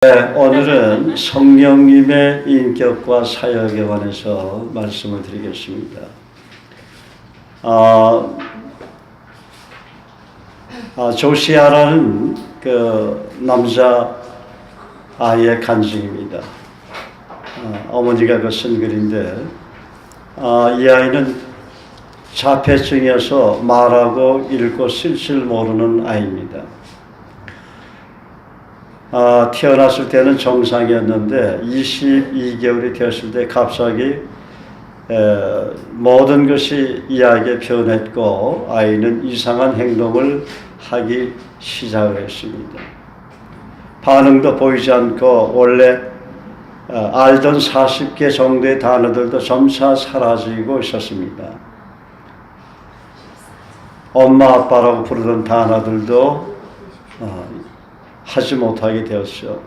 네, 오늘은 성령님의 인격과 사역에 관해서 말씀을 드리겠습니다. 조시아라는 그 남자 아이의 간증입니다. 어머니가 쓴 글인데, 이 아이는 자폐증이어서 말하고 읽고 쓸 줄 모르는 아이입니다. 태어났을 때는 정상이었는데 22개월이 되었을 때 갑자기 모든 것이 이야기에 변했고 아이는 이상한 행동을 하기 시작을 했습니다. 반응도 보이지 않고 원래 알던 40개 정도의 단어들도 점차 사라지고 있었습니다. 엄마 아빠라고 부르던 단어들도 하지 못하게 되었죠.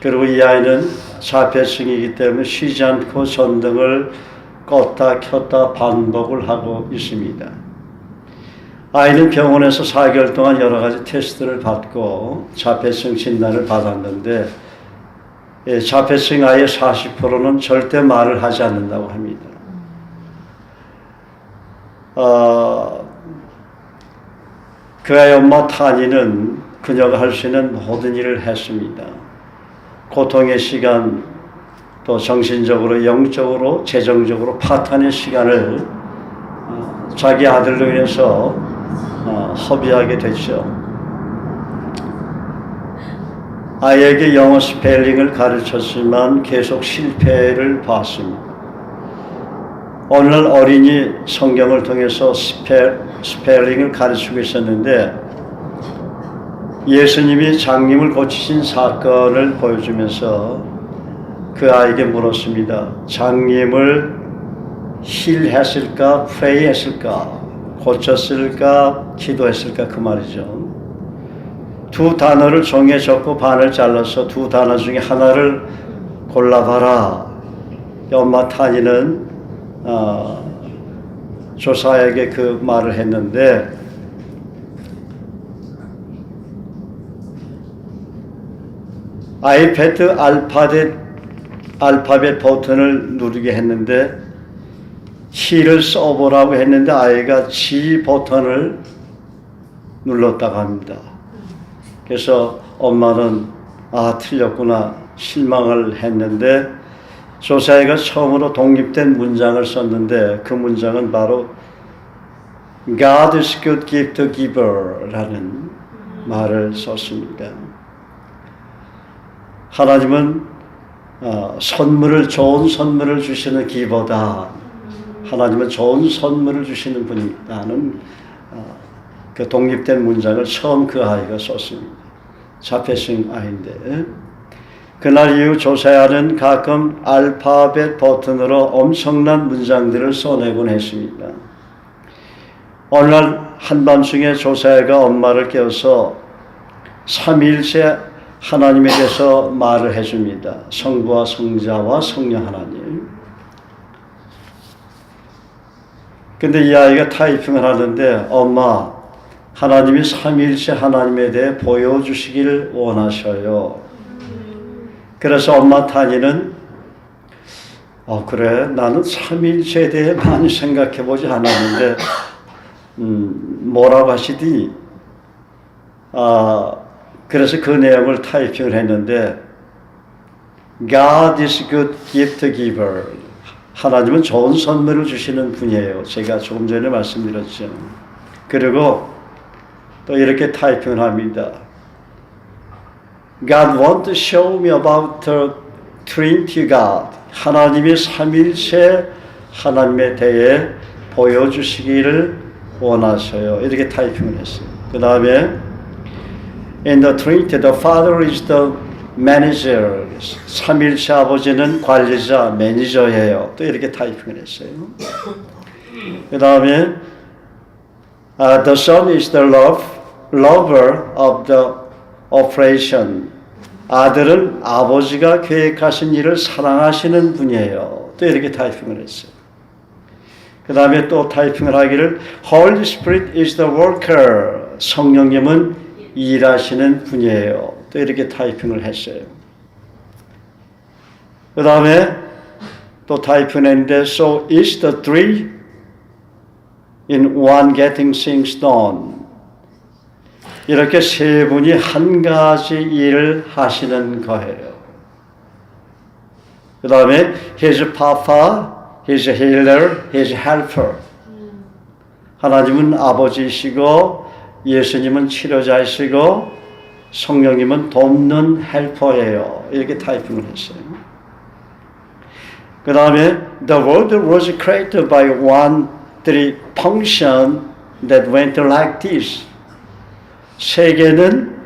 그리고 이 아이는 자폐증이기 때문에 쉬지 않고 전등을 껐다 켰다 반복을 하고 있습니다. 아이는 병원에서 4개월 동안 여러 가지 테스트를 받고 자폐증 진단을 받았는데 자폐증 아이의 40%는 절대 말을 하지 않는다고 합니다. 그 아이 엄마 타니는 그녀가 할 수 있는 모든 일을 했습니다. 고통의 시간, 또 정신적으로, 영적으로, 재정적으로 파탄의 시간을 자기 아들로 인해서 허비하게 됐죠. 아이에게 영어 스펠링을 가르쳤지만 계속 실패를 봤습니다. 오늘날 어린이 성경을 통해서 스펠링을 가르치고 있었는데 예수님이 장님을 고치신 사건을 보여주면서 그 아이에게 물었습니다. 장님을 힐했을까? 프레이했을까? 고쳤을까? 기도했을까? 그 말이죠. 두 단어를 종이에 적고 반을 잘라서 두 단어 중에 하나를 골라봐라. 엄마 타니는 조사에게 그 말을 했는데 아이패드 알파벳 버튼을 누르게 했는데 C를 써보라고 했는데 아이가 G 버튼을 눌렀다고 합니다. 그래서 엄마는 틀렸구나 실망을 했는데 조사이가 처음으로 독립된 문장을 썼는데 그 문장은 바로 God is good gift giver 라는 말을 썼습니다. 하나님은 좋은 선물을 주시는 기버다. 하나님은 좋은 선물을 주시는 분이다는 그 독립된 문장을 처음 그 아이가 썼습니다. 자폐증 아이인데 그날 이후 조사야는 가끔 알파벳 버튼으로 엄청난 문장들을 써내곤 했습니다. 어느 날 한밤중에 조사야가 엄마를 깨워서 삼위일체 하나님에 대해서 말을 해줍니다. 성부와 성자와 성령 하나님. 근데 이 아이가 타이핑을 하는데 엄마, 하나님이 삼위일체 하나님에 대해 보여주시길 원하셔요. 그래서 엄마 타니는 그래 나는 삼위일체에 대해 많이 생각해보지 않았는데 뭐라고 하시디? 그래서 그 내용을 타이핑을 했는데 God is good gift giver. 하나님은 좋은 선물을 주시는 분이에요. 제가 조금 전에 말씀드렸죠. 그리고 또 이렇게 타이핑을 합니다. God want to show me about the Trinity God. 하나님이 삼위일체 하나님에 대해 보여주시기를 원하셔요. 이렇게 타이핑을 했어요. 그 다음에 In the Trinity, the Father is the manager. 삼위일체 아버지는 관리자, 매니저예요. 또 이렇게 타이핑을 했어요. 그 다음에 The Son is the lover of the operation. 아들은 아버지가 계획하신 일을 사랑하시는 분이에요. 또 이렇게 타이핑을 했어요. 그 다음에 또 타이핑을 하기를 Holy Spirit is the worker. 성령님은 일하시는 분이에요. 또 이렇게 타이핑을 했어요. 그 다음에 또 타이푼인데 so is the three in one getting things done. 이렇게 세 분이 한 가지 일을 하시는 거예요. 그 다음에 His Papa, His Healer, His Helper. 하나님은 아버지이시고 예수님은 치료자이시고 성령님은 돕는 헬퍼예요. 이렇게 타이핑을 했어요. 그 다음에 The world was created by one three function that went like this. 세계는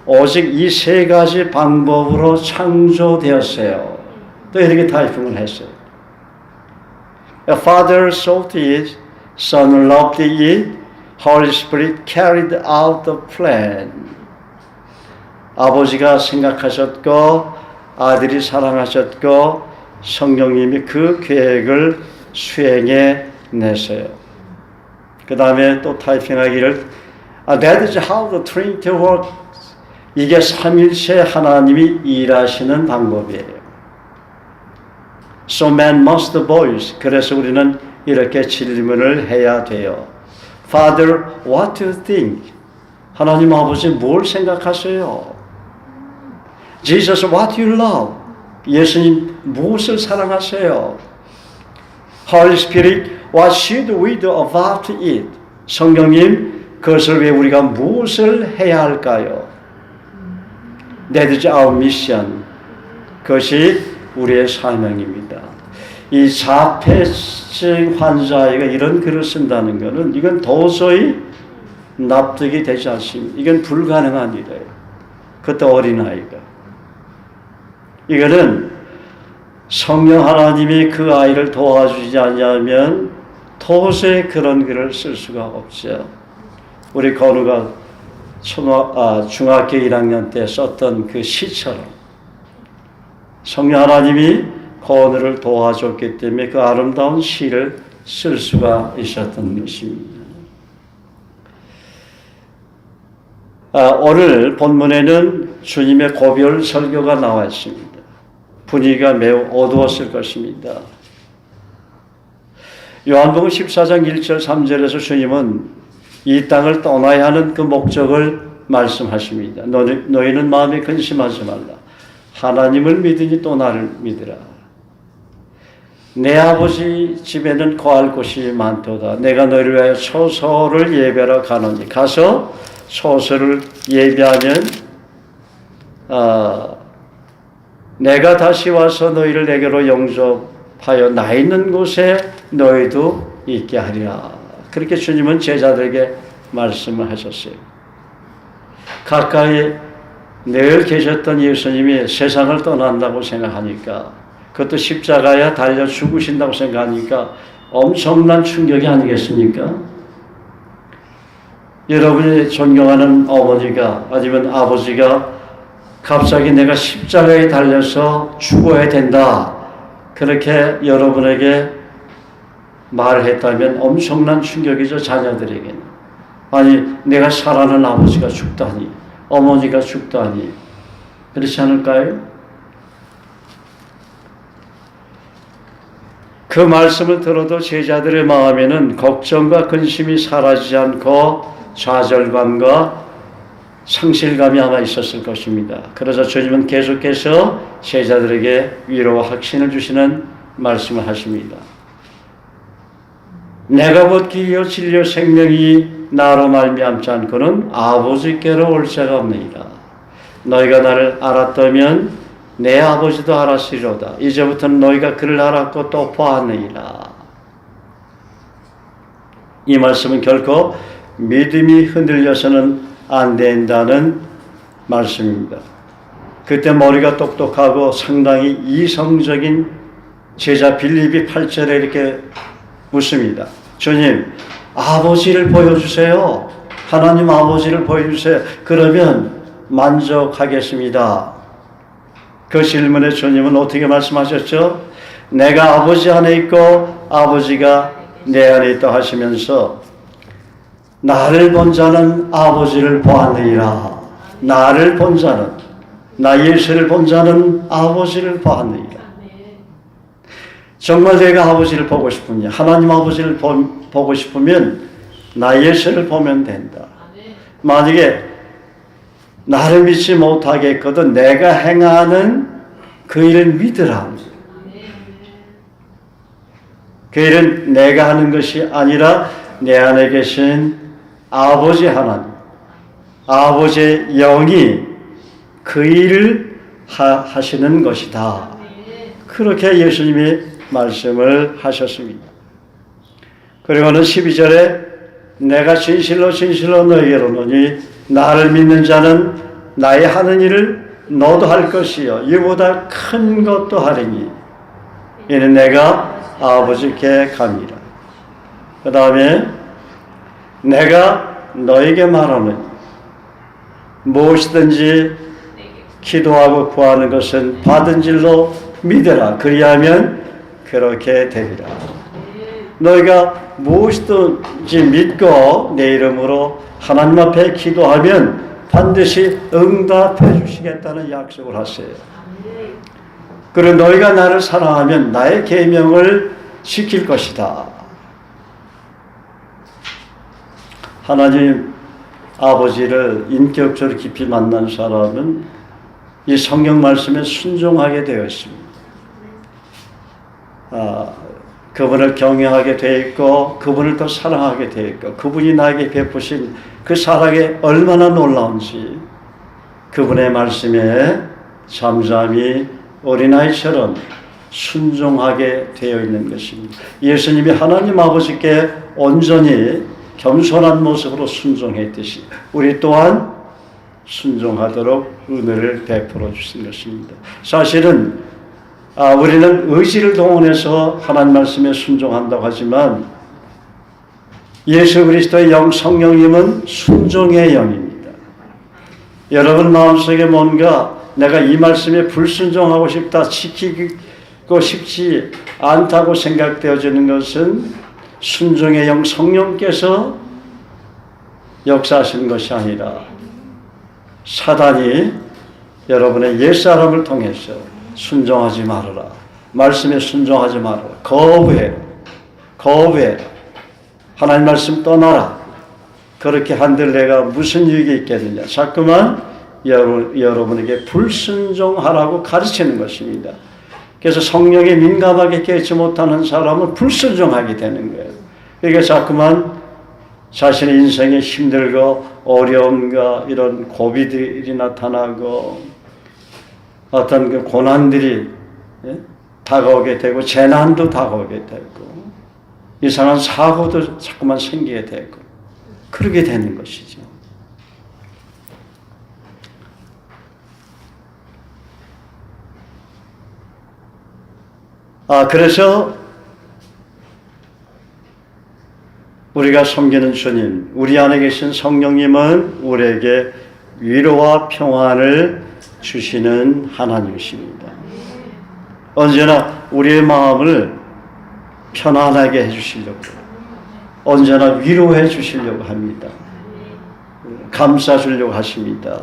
오직 이 세 가지 방법으로 창조되었어요. 또 이렇게 타이핑을 했어요. A father sought it, son loved it, Holy Spirit carried out the plan. 아버지가 생각하셨고 아들이 사랑하셨고 성령님이 그 계획을 수행해 냈어요. 그 다음에 또 타이핑하기를 That is how the Trinity works. 이게 삼일체 하나님이 일하시는 방법이에요. So man must voice. 그래서 우리는 이렇게 질문을 해야 돼요. Father, what do you think? 하나님 아버지 뭘 생각하세요? Jesus, what do you love? 예수님 무엇을 사랑하세요? Holy Spirit, what should we do about it? 성령님, 그것을 위해 우리가 무엇을 해야 할까요? That is our mission. 그것이 우리의 사명입니다. 이 자폐증 환자아이가 이런 글을 쓴다는 것은 이건 도저히 납득이 되지 않습니다. 이건 불가능한 일이에요. 그것도 어린아이가. 이거는 성령 하나님이 그 아이를 도와주지 않냐면 도저히 그런 글을 쓸 수가 없죠. 우리 건우가 중학교 1학년 때 썼던 그 시처럼 성령 하나님이 건우를 도와줬기 때문에 그 아름다운 시를 쓸 수가 있었던 것입니다. 오늘 본문에는 주님의 고별 설교가 나와 있습니다. 분위기가 매우 어두웠을 것입니다. 요한복음 14장 1절 3절에서 주님은 이 땅을 떠나야 하는 그 목적을 말씀하십니다. 너희는 마음에 근심하지 말라. 하나님을 믿으니 또 나를 믿으라. 내 아버지 집에는 거할 곳이 많도다. 내가 너희를 위하여 처소를 예배하러 가노니. 가서 처소를 예배하면 내가 다시 와서 너희를 내게로 영접하여 나 있는 곳에 너희도 있게 하리라. 그렇게 주님은 제자들에게 말씀을 하셨어요. 가까이 늘 계셨던 예수님이 세상을 떠난다고 생각하니까, 그것도 십자가에 달려 죽으신다고 생각하니까 엄청난 충격이 아니겠습니까? 여러분이 존경하는 어머니가 아니면 아버지가 갑자기 내가 십자가에 달려서 죽어야 된다, 그렇게 여러분에게 말을 했다면 엄청난 충격이죠, 자녀들에게는. 아니, 내가 사랑하는 아버지가 죽다니, 어머니가 죽다니, 그렇지 않을까요? 그 말씀을 들어도 제자들의 마음에는 걱정과 근심이 사라지지 않고 좌절감과 상실감이 아마 있었을 것입니다. 그래서 주님은 계속해서 제자들에게 위로와 확신을 주시는 말씀을 하십니다. 내가 곧 길이요 진리요 생명이 나로 말미암지 않고는 아버지께로 올 자가 없느니라. 너희가 나를 알았다면 내 아버지도 알았으리로다. 이제부터는 너희가 그를 알았고 또 보았느니라. 이 말씀은 결코 믿음이 흔들려서는 안 된다는 말씀입니다. 그때 머리가 똑똑하고 상당히 이성적인 제자 빌립이 8절에 이렇게 묻습니다. 주님, 아버지를 보여주세요. 하나님 아버지를 보여주세요. 그러면 만족하겠습니다. 그 질문에 주님은 어떻게 말씀하셨죠? 내가 아버지 안에 있고 아버지가 내 안에 있다 하시면서 나를 본 자는 아버지를 보았느니라. 나를 본 자는, 나 예수를 본 자는 아버지를 보았느니라. 정말 내가 아버지를 보고 싶으냐, 하나님 아버지를 보고 싶으면 나 예수를 보면 된다. 만약에 나를 믿지 못하겠거든 내가 행하는 그 일을 믿으라. 그 일은 내가 하는 것이 아니라 내 안에 계신 아버지 하나님, 아버지의 영이 그 일을 하시는 것이다. 그렇게 예수님이 말씀을 하셨습니다. 그리고는 12절에 내가 진실로 진실로 너희에게 이르노니 나를 믿는 자는 나의 하는 일을 너도 할 것이요 이보다 큰 것도 하리니 이는 내가 아버지께 감이라. 그 다음에 내가 너에게 말하노니 무엇이든지 기도하고 구하는 것은 받은 줄로 믿으라. 그리하면 그렇게 되리라. 너희가 무엇이든지 믿고 내 이름으로 하나님 앞에 기도하면 반드시 응답해 주시겠다는 약속을 하세요. 그리고 너희가 나를 사랑하면 나의 계명을 지킬 것이다. 하나님 아버지를 인격적으로 깊이 만난 사람은 이 성경 말씀에 순종하게 되어 있습니다. 그분을 경외하게 되어 있고 그분을 더 사랑하게 되어 있고 그분이 나에게 베푸신 그 사랑이 얼마나 놀라운지 그분의 말씀에 잠잠히 어린아이처럼 순종하게 되어 있는 것입니다. 예수님이 하나님 아버지께 온전히 겸손한 모습으로 순종했듯이 우리 또한 순종하도록 은혜를 베풀어 주신 것입니다. 사실은 우리는 의지를 동원해서 하나님 말씀에 순종한다고 하지만 예수 그리스도의 영 성령님은 순종의 영입니다. 여러분 마음속에 뭔가 내가 이 말씀에 불순종하고 싶다, 지키고 싶지 않다고 생각되어지는 것은 순종의 영 성령께서 역사하시는 것이 아니라 사단이 여러분의 옛사람을 통해서 순종하지 말아라. 말씀에 순종하지 말아라. 거부해라. 하나님 말씀 떠나라. 그렇게 한들 내가 무슨 유익이 있겠느냐. 자꾸만 여러분에게 불순종하라고 가르치는 것입니다. 그래서 성령에 민감하게 깨지 못하는 사람은 불순종하게 되는 거예요. 그러니까 자꾸만 자신의 인생에 힘들고 어려움과 이런 고비들이 나타나고 어떤 그 고난들이 다가오게 되고 재난도 다가오게 되고 이상한 사고도 자꾸만 생기게 되고 그러게 되는 것이죠. 그래서 우리가 섬기는 주님, 우리 안에 계신 성령님은 우리에게 위로와 평안을 주시는 하나님이십니다. 언제나 우리의 마음을 편안하게 해주시려고, 언제나 위로해 주시려고 합니다. 감싸주려고 하십니다.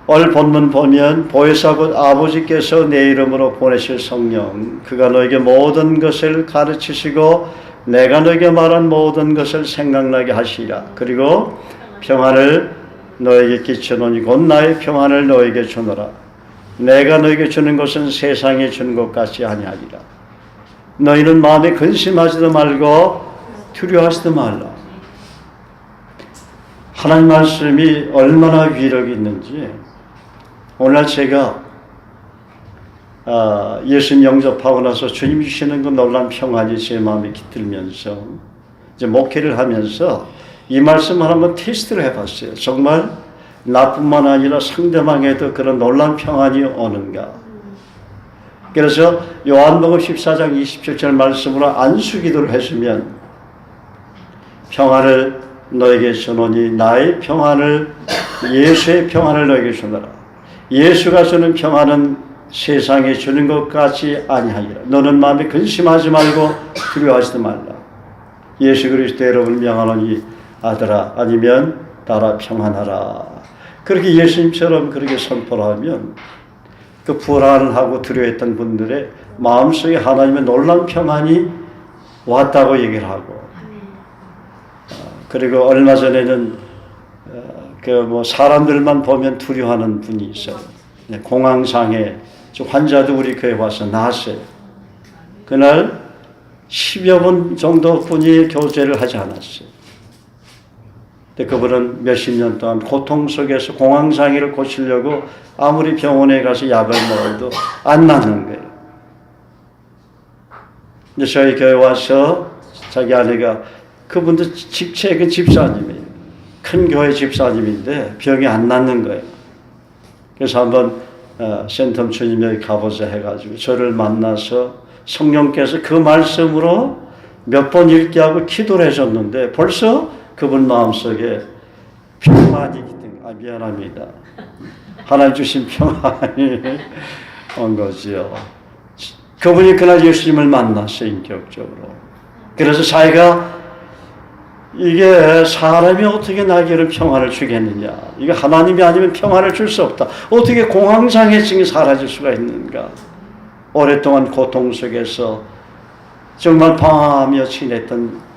오늘 본문 보면 보혜사 곧 아버지께서 내 이름으로 보내실 성령, 그가 너에게 모든 것을 가르치시고 내가 너에게 말한 모든 것을 생각나게 하시리라. 그리고 평안을 너에게 끼쳐노니 곧 나의 평안을 너에게 주노라. 내가 너에게 주는 것은 세상에 주는 것 같이 아니하리라. 너희는 마음에 근심하지도 말고 두려워하지도 말라. 하나님 말씀이 얼마나 위력이 있는지 오늘 제가 예수님 영접하고 나서 주님 주시는 그 놀라운 평안이 제 마음에 깃들면서 이제 목회를 하면서 이 말씀을 한번 테스트를 해봤어요. 정말 나뿐만 아니라 상대방에도 그런 놀라운 평안이 오는가. 그래서 요한복음 14장 27절 말씀으로 안수기도를 했으면 평안을 너에게 주노니 나의 평안을 예수의 평안을 너에게 주노라. 예수가 주는 평안은 세상에 주는 것 같이 아니하리라. 너는 마음에 근심하지 말고 두려워하지도 말라. 예수 그리스도 여러분을 명하노니 아들아 아니면 딸아 평안하라. 그렇게 예수님처럼 그렇게 선포를 하면 그 불안하고 두려워했던 분들의 마음속에 하나님의 놀라운 평안이 왔다고 얘기를 하고, 그리고 얼마 전에는 사람들만 보면 두려워하는 분이 있어요. 공황장애 환자도 우리 교회 와서 나았어요. 그날 10여 분 정도 분이 교제를 하지 않았어요. 근데 그분은 몇십 년 동안 고통 속에서 공황장애를 고치려고 아무리 병원에 가서 약을 먹어도 안 낫는 거예요. 근데 저희 교회 와서 자기 아내가, 그분도 직책은 집사님이에요. 큰 교회 집사님인데 병이 안 낫는 거예요. 그래서 한번 센텀 주님 여기 가보자 해가지고 저를 만나서 성령께서 그 말씀으로 몇 번 읽게 하고 기도를 해줬는데 벌써 그분 마음속에 평안이 있던, 미안합니다. 하나님 주신 평안이 온 거지요. 그분이 그날 예수님을 만났어요, 인격적으로. 그래서 자기가 이게 사람이 어떻게 나에게는 평안을 주겠느냐. 이거 하나님이 아니면 평안을 줄 수 없다. 어떻게 공황장애증이 사라질 수가 있는가. 오랫동안 고통 속에서 정말 방황하며 지냈던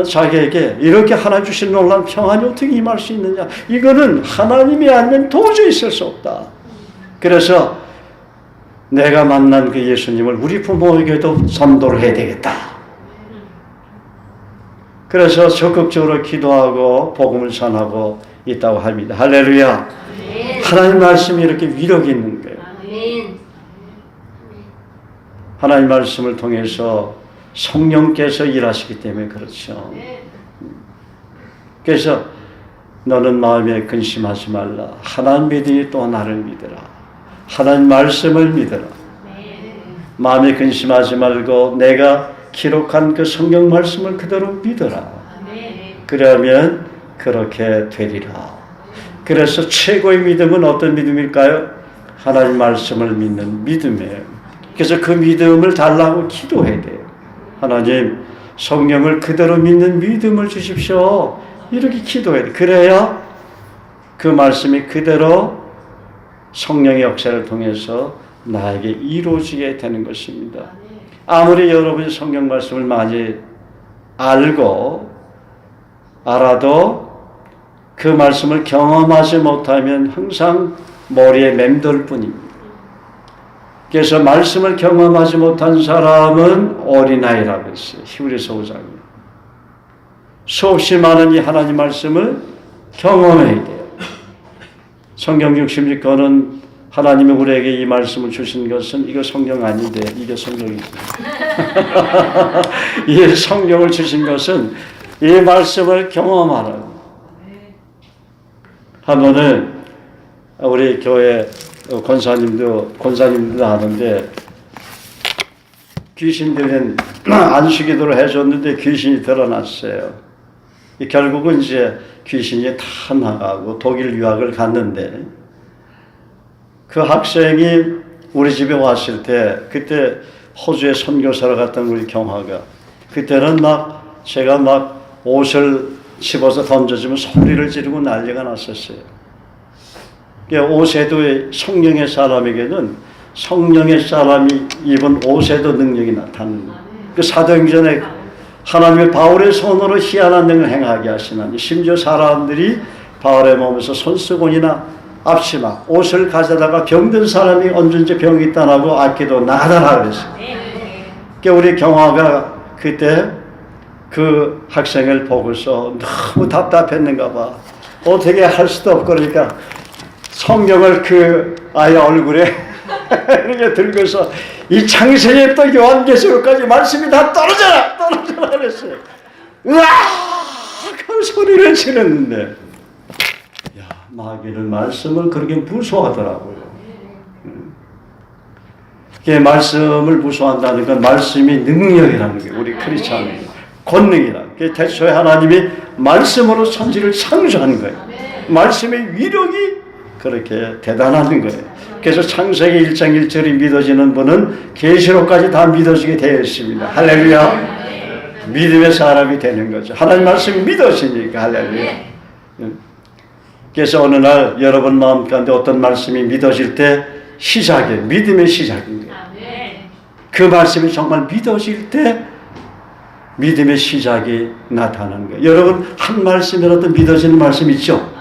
자기에게 이렇게 하나님 주신 놀라운 평안이 어떻게 임할 수 있느냐. 이거는 하나님이 아니면 도저히 있을 수 없다. 그래서 내가 만난 그 예수님을 우리 부모에게도 전도를 해야 되겠다. 그래서 적극적으로 기도하고 복음을 전하고 있다고 합니다. 할렐루야. 하나님 말씀이 이렇게 위력이 있는 거예요. 하나님 말씀을 통해서 성령께서 일하시기 때문에 그렇죠. 그래서 너는 마음에 근심하지 말라. 하나님 믿으니 또 나를 믿으라. 하나님 말씀을 믿으라. 마음에 근심하지 말고 내가 기록한 그 성경 말씀을 그대로 믿어라. 그러면 그렇게 되리라. 그래서 최고의 믿음은 어떤 믿음일까요? 하나님 말씀을 믿는 믿음이에요. 그래서 그 믿음을 달라고 기도해야 돼요. 하나님, 성령을 그대로 믿는 믿음을 주십시오. 이렇게 기도해야 돼요. 그래야 그 말씀이 그대로 성령의 역사를 통해서 나에게 이루어지게 되는 것입니다. 아무리 여러분이 성경 말씀을 많이 알아도 그 말씀을 경험하지 못하면 항상 머리에 맴돌 뿐입니다. 그래서 말씀을 경험하지 못한 사람은 어린아이라고 했어요. 히브리서 5장에. 수없이 많은 이 하나님 말씀을 경험해야 돼요. 성경 66권은 하나님이 우리에게 이 말씀을 주신 것은 이거 성경 아닌데 이게 성경이지. 이 성경을 주신 것은 이 말씀을 경험하라고. 한 번은 우리 교회 권사님도 아는데 귀신 들린 안수기도를 해줬는데 귀신이 드러났어요. 결국은 이제 귀신이 다 나가고 독일 유학을 갔는데 그 학생이 우리 집에 왔을 때 그때 호주에 선교사로 갔던 우리 경화가 그때는 제가 옷을 집어서 던져주면 소리를 지르고 난리가 났었어요. 옷에도 성령의 사람에게는 성령의 사람이 입은 옷에도 능력이 나타나는 거예요. 그 사도행전에 하나님의 바울의 손으로 희한한 능을 행하게 하시나니 심지어 사람들이 바울의 몸에서 손수건이나 앞치마, 옷을 가져다가 병든 사람이 언제든지 병이 있다고 아끼도 나가라 그랬어요. 우리 경화가 그때 그 학생을 보고서 너무 답답했는가 봐. 어떻게 할 수도 없고 그러니까 성경을 그 아이 얼굴에 이렇게 들고서 이 창세기부터 요한계시록까지 말씀이 다 떨어져라 그랬어요. 으악! 그 소리를 지르는데 마귀는 말씀을 그렇게 무서워하더라고요. 말씀을 무서워한다는 건 말씀이 능력이라는 게 우리 크리스찬의 권능이라. 대초에 하나님이 말씀으로 천지를 창조한 거예요. 말씀의 위력이 그렇게 대단한 거예요. 그래서 창세기 1장 1절이 믿어지는 분은 계시록까지 다 믿어지게 되어 있습니다. 할렐루야. 믿음의 사람이 되는 거죠. 하나님 말씀이 믿어지니까. 할렐루야. 그래서 어느 날 여러분 마음 가운데 어떤 말씀이 믿어질 때 시작이에요. 믿음의 시작인 거예요. 그 말씀이 정말 믿어질 때 믿음의 시작이 나타나는 거예요. 여러분 한 말씀이라도 믿어지는 말씀 있죠?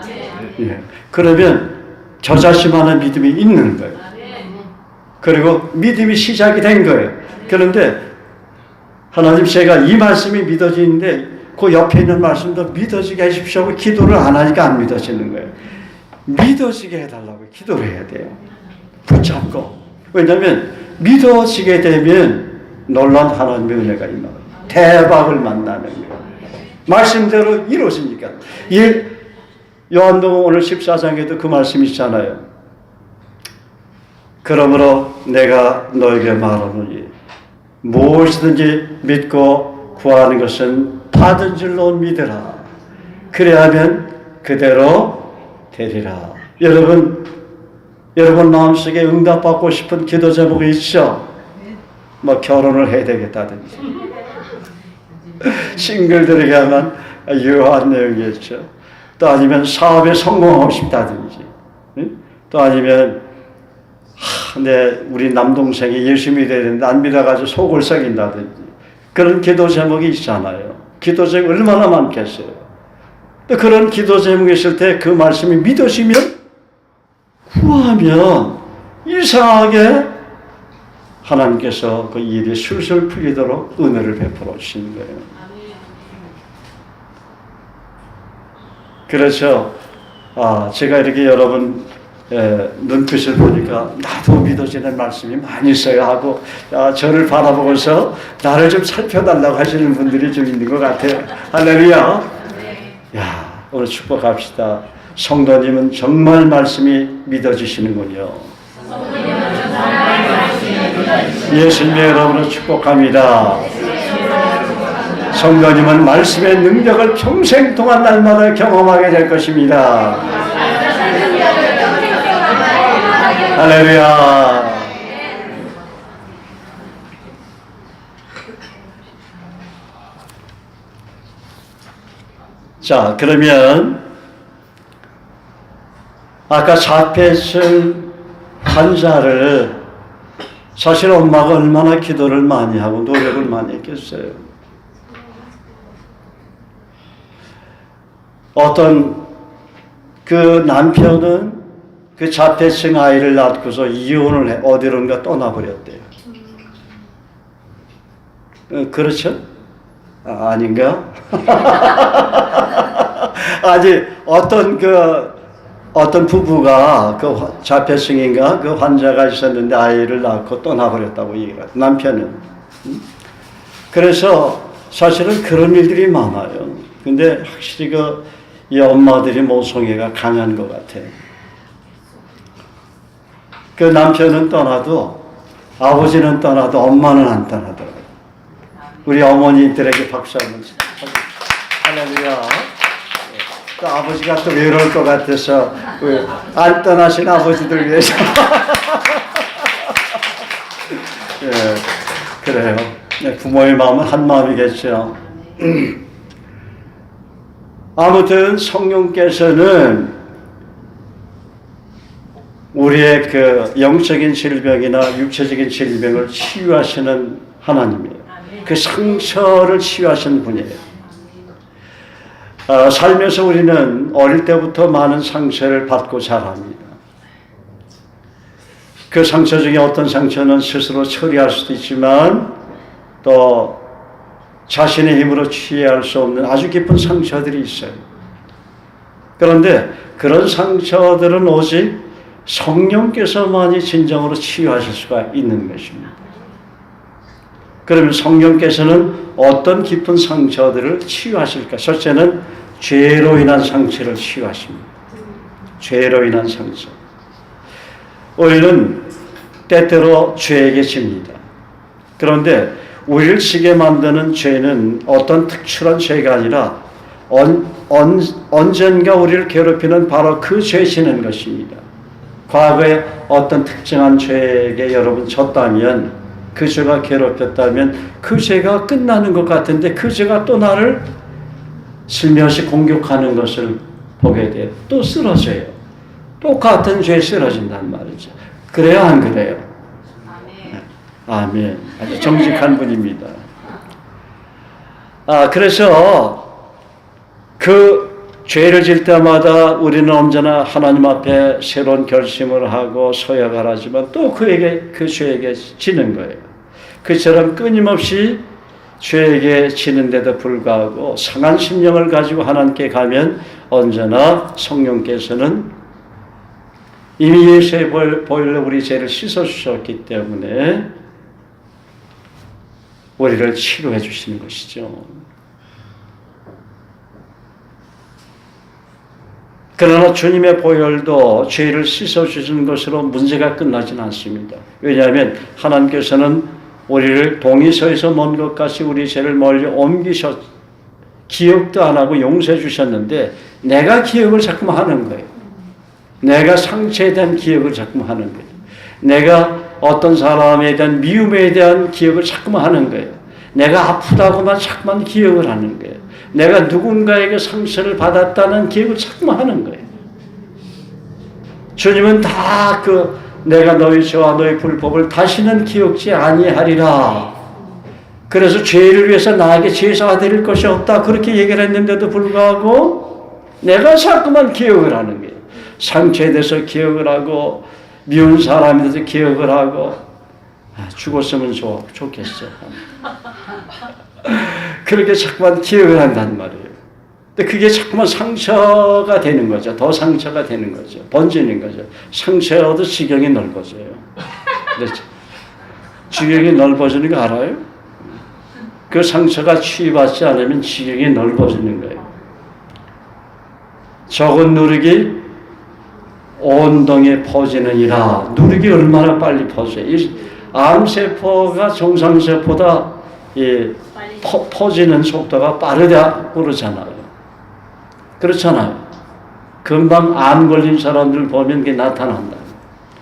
예. 그러면 저 자신 안에 믿음이 있는 거예요. 그리고 믿음이 시작이 된 거예요. 그런데 하나님 제가 이 말씀이 믿어지는데 그 옆에 있는 말씀도 믿어지게 해주십시오 하고 기도를 안 하니까 안 믿어지는 거예요. 믿어지게 해달라고 기도를 해야 돼요. 붙잡고. 왜냐하면 믿어지게 되면 놀라운 하나님의 은혜가 임하고 대박을 만나는 거예요. 말씀대로 이루어지니까. 요한복음 오늘 14장에도 그 말씀이 있잖아요. 그러므로 내가 너에게 말하노니 무엇이든지 믿고 구하는 것은 받은 줄로 믿으라. 그래야면 그대로 되리라. 여러분 마음속에 응답받고 싶은 기도 제목이 있죠? 뭐 결혼을 해야 되겠다든지 싱글들에게 하면 유효한 내용이었죠. 또 아니면 사업에 성공하고 싶다든지 또 아니면 우리 남동생이 예수 믿어야 되는데 안 믿어가지고 속을 썩인다든지 그런 기도 제목이 있잖아요. 기도 제목이 얼마나 많겠어요. 또 그런 기도 제목이 있을 때 그 말씀이 믿어지면 구하면 이상하게 하나님께서 그 일이 술술 풀리도록 은혜를 베풀어 주시는 거예요. 그래서 제가 이렇게 여러분 눈빛을 보니까 나도 믿어지는 말씀이 많이 있어야 하고 저를 바라보고서 나를 좀 살펴달라고 하시는 분들이 좀 있는 것 같아요. 할렐루야. 야, 오늘 축복합시다. 성도님은 정말 말씀이 믿어지시는군요. 예수님의 이름으로 축복합니다. 성도님은 말씀의 능력을 평생 동안 날마다 경험하게 될 것입니다. 할렐루야. 자, 그러면 아까 자폐증 환자를 사실 엄마가 얼마나 기도를 많이 하고 노력을 많이 했겠어요. 어떤 그 남편은 그 자폐증 아이를 낳고서 이혼을 해 어디론가 떠나버렸대요. 그렇죠? 아닌가? 아니 어떤 부부가 그 자폐증인가 그 환자가 있었는데 아이를 낳고 떠나버렸다고 얘기해요. 남편은. 그래서 사실은 그런 일들이 많아요. 근데 확실히 이 엄마들이 모성애가 강한 것 같아요. 그 남편은 떠나도 아버지는 떠나도 엄마는 안 떠나더라고요. 우리 어머니들에게 박수 한번 치죠. 할렐루야. 또 아버지가 또 외로울 것 같아서 안 떠나신 아버지들 위해서 예, 그래요. 부모의 마음은 한 마음이겠죠. 아무튼 성령께서는 우리의 그 영적인 질병이나 육체적인 질병을 치유하시는 하나님이에요. 그 상처를 치유하시는 분이에요. 살면서 우리는 어릴 때부터 많은 상처를 받고 자랍니다. 그 상처 중에 어떤 상처는 스스로 처리할 수도 있지만 또 자신의 힘으로 치유할 수 없는 아주 깊은 상처들이 있어요. 그런데 그런 상처들은 오직 성령께서만이 진정으로 치유하실 수가 있는 것입니다. 그러면 성령께서는 어떤 깊은 상처들을 치유하실까? 첫째는 죄로 인한 상처를 치유하십니다. 죄로 인한 상처. 우리는 때때로 죄에게 집니다. 그런데 우리를 지게 만드는 죄는 어떤 특출한 죄가 아니라 언젠가 우리를 괴롭히는 바로 그 죄 지는 것입니다. 과거에 어떤 특정한 죄에게 여러분 졌다면 그 죄가 괴롭혔다면 그 죄가 끝나는 것 같은데 그 죄가 또 나를 슬며시 공격하는 것을 보게 돼요. 또 쓰러져요. 똑같은 죄에 쓰러진단 말이죠. 그래요, 안 그래요? 아멘. 아주 정직한 분입니다. 그래서 그 죄를 질 때마다 우리는 언제나 하나님 앞에 새로운 결심을 하고 서약을 하지만 또 그 죄에게 지는 거예요. 그처럼 끊임없이 죄에게 지는데도 불구하고 상한 심령을 가지고 하나님께 가면 언제나 성령께서는 이미 예수의 보혈로 우리 죄를 씻어주셨기 때문에 우리를 치료해 주시는 것이죠. 그러나 주님의 보혈도 죄를 씻어주시는 것으로 문제가 끝나지는 않습니다. 왜냐하면 하나님께서는 우리를 동의서에서 먼 것 같이 우리 죄를 멀리 기억도 안 하고 용서해 주셨는데 내가 기억을 자꾸만 하는 거예요. 내가 상처에 대한 기억을 자꾸만 하는 거예요. 내가 어떤 사람에 대한 미움에 대한 기억을 자꾸만 하는 거예요. 내가 아프다고만 자꾸만 기억을 하는 거예요. 내가 누군가에게 상처를 받았다는 기억을 자꾸만 하는 거예요. 주님은 다 내가 너희 죄와 너희 불법을 다시는 기억지 아니하리라. 그래서 죄를 위해서 나에게 제사가 드릴 것이 없다. 그렇게 얘기를 했는데도 불구하고 내가 자꾸만 기억을 하는 거예요. 상처에 대해서 기억을 하고 미운 사람에 대해서 기억을 하고 죽었으면 좋겠어. 그렇게 자꾸만 기억을 한단 말이에요. 근데 그게 자꾸만 상처가 되는 거죠. 더 상처가 되는 거죠. 번지는 거죠. 상처라도 지경이 넓어져요. 지경이 넓어지는 거 알아요? 그 상처가 치유받지 않으면 지경이 넓어지는 거예요. 적은 누룩이 온 동에 퍼지느니라. 누룩이 얼마나 빨리 퍼져요. 이 암세포가 정상세포보다 퍼지는 속도가 빠르다고 그러잖아요. 그렇잖아요. 금방 암 걸린 사람들 보면 그게 나타난다.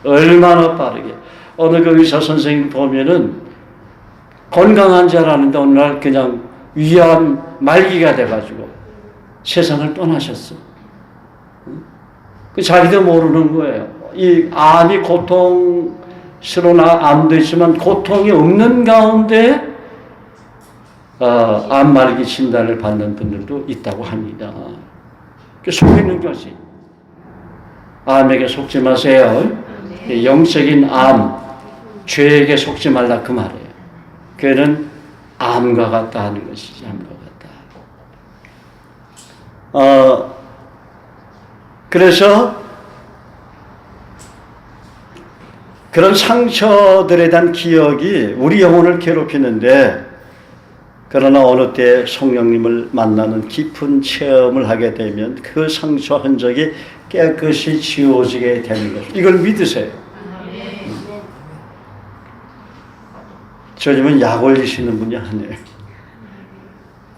얼마나 빠르게. 어느 그 의사 선생님 보면은 건강한 줄 알았는데 어느 날 그냥 위암 말기가 돼가지고 세상을 떠나셨어. 자기도 모르는 거예요. 이 암이 고통스러운 암도 있지만 고통이 없는 가운데 암 말기 진단을 받는 분들도 있다고 합니다. 속이는 거지. 암에게 속지 마세요. 영적인 암, 죄에게 속지 말라 그 말이에요. 그는 암과 같다 하는 것이지. 암과 같다. 그래서 그런 상처들에 대한 기억이 우리 영혼을 괴롭히는데 그러나 어느 때 성령님을 만나는 깊은 체험을 하게 되면 그 상처 흔적이 깨끗이 지워지게 되는 것. 이걸 믿으세요. 주님은 약 올리시는 분이 아니에요.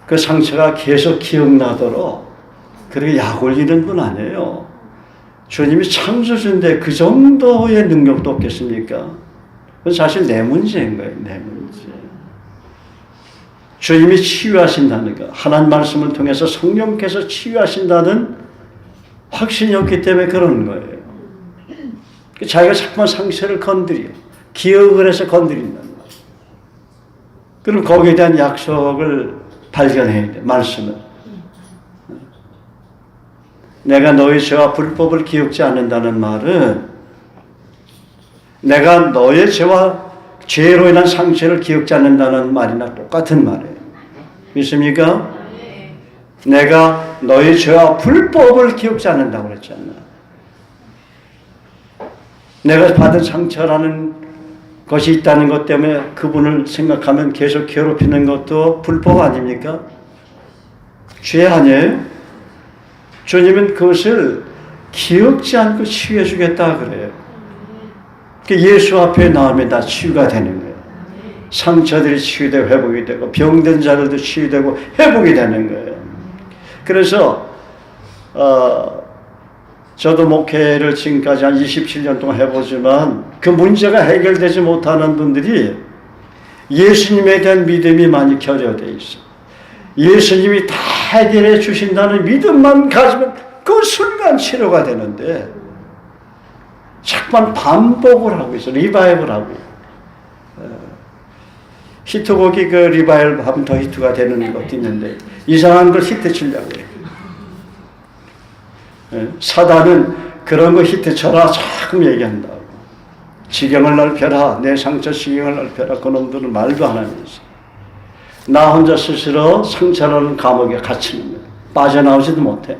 그 상처가 계속 기억나도록 그렇게 약 올리는 분 아니에요. 주님이 창조주인데 그 정도의 능력도 없겠습니까? 그건 사실 내 문제인 거예요. 내 문제. 주님이 치유하신다는 것, 하나님 말씀을 통해서 성령께서 치유하신다는 확신이 없기 때문에 그러는 거예요. 자기가 자꾸만 상처를 건드려 기억을 해서 건드린다는 거예요. 그럼 거기에 대한 약속을 발견해야 돼. 말씀을. 내가 너의 죄와 불법을 기억지 않는다는 말은 내가 너의 죄로 인한 상처를 기억지 않는다는 말이나 똑같은 말이에요. 믿습니까? 내가 너의 죄와 불법을 기억지 않는다고 그랬잖아. 내가 받은 상처라는 것이 있다는 것 때문에 그분을 생각하면 계속 괴롭히는 것도 불법 아닙니까? 죄 아니에요? 주님은 그것을 기억지 않고 치유해 주겠다 그래요. 예수 앞에 나오면 다 치유가 되는 거예요. 상처들이 치유되고 회복이 되고 병든 자들도 치유되고 회복이 되는 거예요. 그래서 저도 목회를 지금까지 한 27년 동안 해보지만 그 문제가 해결되지 못하는 분들이 예수님에 대한 믿음이 많이 결여되어 있어요. 예수님이 다 해결해 주신다는 믿음만 가지면 그 순간 치료가 되는데 자꾸만 반복을 하고 있어. 리바이벌 하고 있어. 히트곡이 그 리바이벌 하면 더 히트가 되는 것도 있는데 이상한 걸 히트 치려고 해요. 사단은 그런 거 히트 쳐라 자꾸 얘기한다고. 지경을 넓혀라. 내 상처 지경을 넓혀라. 그놈들은 말도 안 하면서 나 혼자 스스로 상처라는 감옥에 갇히는 거예요. 빠져나오지도 못해.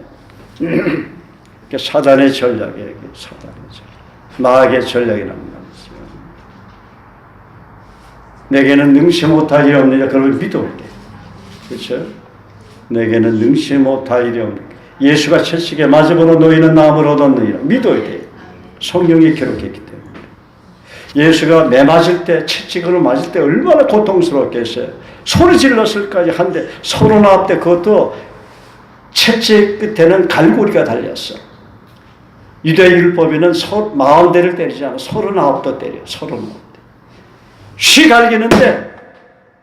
사단의 전략이에요. 사단의 전략. 마귀의 전략이라는 말이죠. 내게는 능치 못할 일이 없느냐. 그걸 믿어야 돼. 그렇죠? 내게는 능치 못할 일이 없느냐. 예수가 채찍에 맞음으로 너희는 나음을 얻었느니라. 믿어야 돼. 성경이 기록했기 때문에. 예수가 매 맞을 때, 채찍으로 맞을 때 얼마나 고통스럽겠어요. 소리 질렀을까지 한데 서른 아홉 대 그것도 채찍 끝에는 갈고리가 달렸어. 유대율법에는 40대를 때리지 않아 39도 때려. 39대. 쉬 갈기는데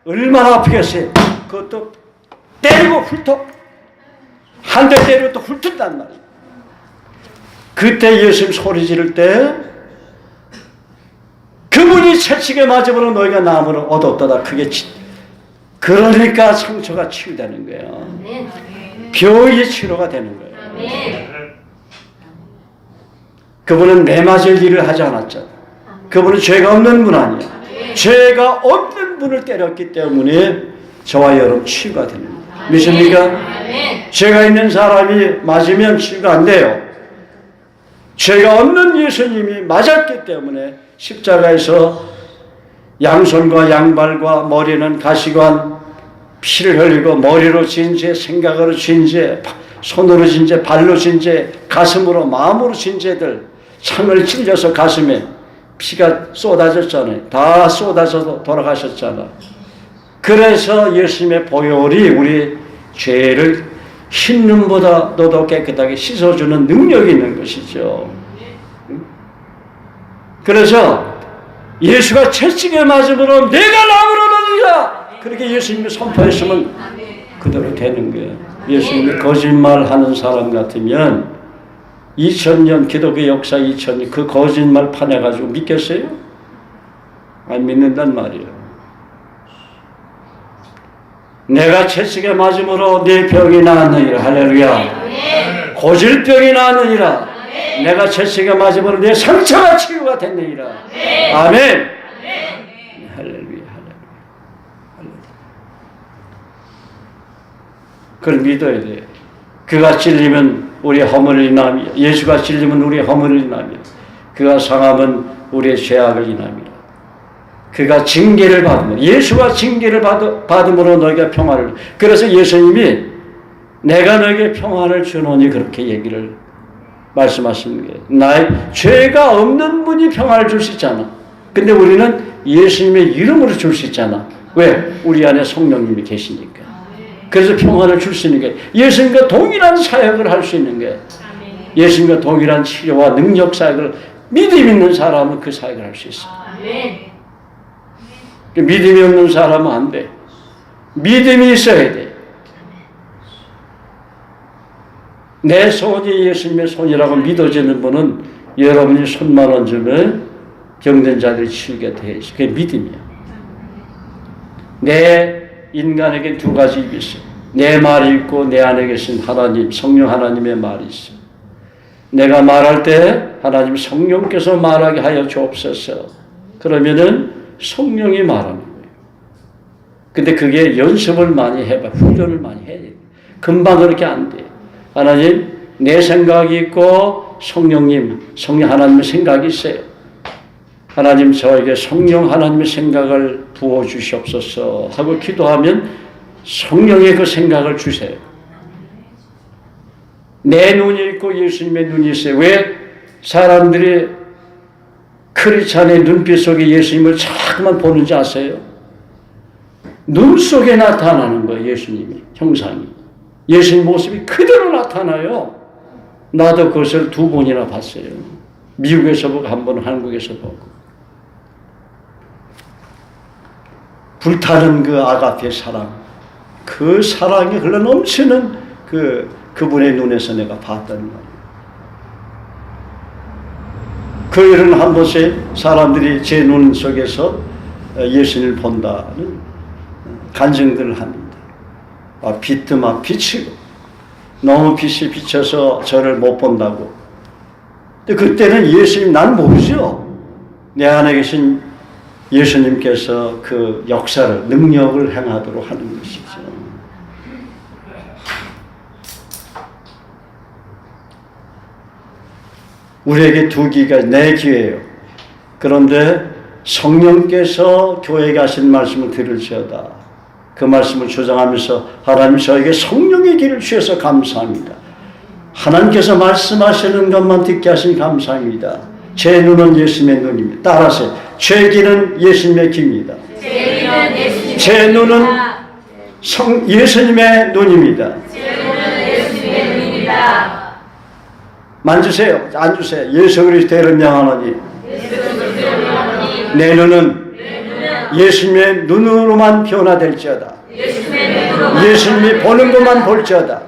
얼마나 아프겠어요. 그것도 때리고 훑어. 한 대 때리고 또 훑은단 말이에요. 그때 예수님 소리 지를 때 그분이 채찍에 맞음으로 너희가 나음을 얻었다다. 그게 그러니까 상처가 치유되는 거예요. 병이 치료가 되는 거예요. 그분은 매 맞을 일을 하지 않았죠. 그분은 죄가 없는 분 아니에요. 죄가 없는 분을 때렸기 때문에 저와 여러분 치유가 됩니다. 믿습니까? 죄가 있는 사람이 맞으면 치유가 안 돼요. 죄가 없는 예수님이 맞았기 때문에 십자가에서 양손과 양발과 머리는 가시관, 피를 흘리고 머리로 진 죄, 생각으로 진 죄, 손으로 진 죄, 발로 진 죄, 가슴으로 마음으로 진 죄들 창을 찔려서 가슴에 피가 쏟아졌잖아요. 다 쏟아져서 돌아가셨잖아. 그래서 예수님의 보혈이 우리 죄를 흰눈보다 너도 깨끗하게 씻어주는 능력이 있는 것이죠. 그래서 예수가 채찍에 맞음으로 내가 나음을 얻으리라. 그렇게 예수님이 선포했으면 그대로 되는 거예요. 예수님이 거짓말하는 사람 같으면 2000년 기독교 역사 2000년 그 거짓말 파내가지고 믿겠어요? 안 믿는단 말이에요. 내가 채찍에 맞음으로 내 병이 나았느니라. 할렐루야. 고질병이 나았느니라. 내가 채찍에 맞음으로 내 상처가 치유가 됐느니라. 아멘. 할렐루야. 그걸 믿어야 돼요. 그가 찔리면 우리 허물을 인함이요. 예수가 찔리면 우리 허물을 인함이요. 그가 상함은 우리의 죄악을 인함이라. 그가 징계를 받으면 예수가 징계를 받음으로 너희가 평화를. 그래서 예수님이 내가 너에게 평화를 주노니 그렇게 얘기를 말씀하시는 거예요. 나의 죄가 없는 분이 평화를 줄 수 있잖아. 근데 우리는 예수님의 이름으로 줄 수 있잖아. 왜? 우리 안에 성령님이 계시니까. 그래서 평화를 줄 수 있는 게 예수님과 동일한 사역을 할 수 있는 게 예수님과 동일한 치료와 능력 사역을 믿음 있는 사람은 그 사역을 할 수 있어. 믿음이 없는 사람은 안 돼. 믿음이 있어야 돼. 내 손이 예수님의 손이라고 믿어지는 분은 여러분이 손만 얹으면 병든 자들이 치유가 돼 있어. 그게 믿음이야. 내 인간에게 두 가지 입이 있어. 내 말이 있고 내 안에 계신 하나님, 성령 하나님의 말이 있어. 내가 말할 때 하나님 성령께서 말하게 하여 주옵소서. 그러면은 성령이 말하는 거예요. 근데 그게 연습을 많이 해봐. 훈련을 많이 해야 돼. 금방 그렇게 안 돼. 하나님, 내 생각이 있고 성령 하나님의 생각이 있어요. 하나님 저에게 성령 하나님의 생각을 부어주시옵소서 하고 기도하면 성령의 그 생각을 주세요. 내 눈이 있고 예수님의 눈이 있어요. 왜? 사람들이 크리스찬의 눈빛 속에 예수님을 자꾸만 보는지 아세요? 눈 속에 나타나는 거예요. 예수님이 형상이. 예수님 모습이 그대로 나타나요. 나도 그것을 2번이나 봤어요. 미국에서 보고 한 번 한국에서 보고. 불타는 그 아가페 사랑, 그 사랑이 흘러넘치는 그분의 눈에서 내가 봤다는 말이에요. 그 일은 한 번씩 사람들이 제 눈 속에서 예수님을 본다는 간증들을 합니다. 빛도 막 비치고 너무 빛이 비쳐서 저를 못 본다고. 근데 그때는 예수님 난 모르죠. 내 안에 계신 예수님께서 그 역사를 능력을 행하도록 하는 것이죠. 우리에게 두 귀가 네 귀예요. 그런데 성령께서 교회에 하신 말씀을 들을지어다. 그 말씀을 주장하면서 하나님 저에게 성령의 길을 주셔서 감사합니다. 하나님께서 말씀하시는 것만 듣게 하신 감사합니다. 제 눈은 예수님의 눈입니다. 따라서 제 귀는 예수님의 귀입니다. 제 눈은 예수님의 눈입니다. 만주세요. 앉으세요. 예수 그리스도를 명하노니 내 눈은 예수님의 눈으로만 변화될지어다. 예수님이 보는 것만 볼지어다.